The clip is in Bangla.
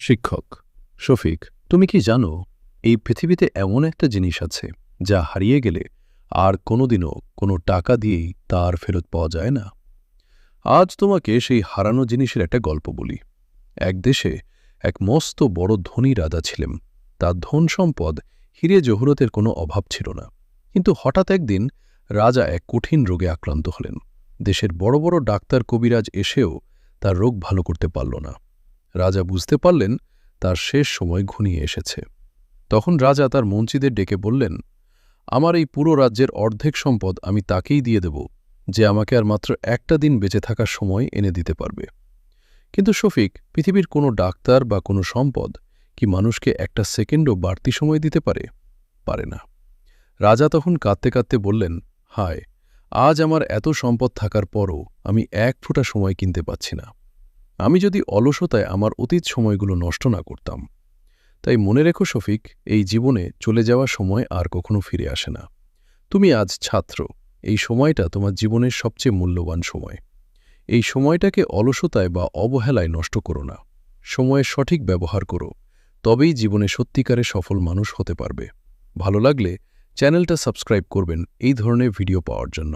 শিক্ষক শফিক, তুমি কি জানো এই পৃথিবীতে এমন একটা জিনিস আছে যা হারিয়ে গেলে আর কোনোদিনও কোনো টাকা দিয়েই তার ফেরত পাওয়া যায় না? আজ তোমাকে সেই হারানো জিনিসের একটা গল্প বলি। এক দেশে এক মস্ত বড় ধনী রাজা ছিলেন। তার ধন সম্পদ হিরে জহরতের কোনো অভাব ছিল না। কিন্তু হঠাৎ একদিন রাজা এক কঠিন রোগে আক্রান্ত হলেন। দেশের বড় বড় ডাক্তার কবিরাজ এসেও তার রোগ ভালো করতে পারল না। রাজা বুঝতে পারলেন তার শেষ সময় ঘনিয়ে এসেছে। তখন রাজা তার মন্ত্রীদের ডেকে বললেন, আমার এই পুরো রাজ্যের অর্ধেক সম্পদ আমি তাকেই দিয়ে দেব যে আমাকে আর মাত্র একটা দিন বেঁচে থাকার সময় এনে দিতে পারবে। কিন্তু শফিক, পৃথিবীর কোনো ডাক্তার বা কোনো সম্পদ কি মানুষকে একটা সেকেন্ডও বাড়তি সময় দিতে পারে? পারে না। রাজা তখন কাঁদতে কাঁদতে বললেন, হায়, আজ আমার এত সম্পদ থাকার পরও আমি এক ফোঁটা সময় কিনতে পাচ্ছি না। আমি যদি অলসতায় আমার অতীত সময়গুলো নষ্ট না করতাম। তাই মনে রেখো শফিক, এই জীবনে চলে যাওয়া সময় আর কখনো ফিরে আসে না। তুমি আজ ছাত্র, এই সময়টা তোমার জীবনের সবচেয়ে মূল্যবান সময়। এই সময়টাকে অলসতায় বা অবহেলায় নষ্ট করো না। সময়ের সঠিক ব্যবহার করো, তবেই জীবনে সত্যিকারে সফল মানুষ হতে পারবে। ভালো লাগলে চ্যানেলটা সাবস্ক্রাইব করবেন এই ধরনের ভিডিও পাওয়ার জন্য।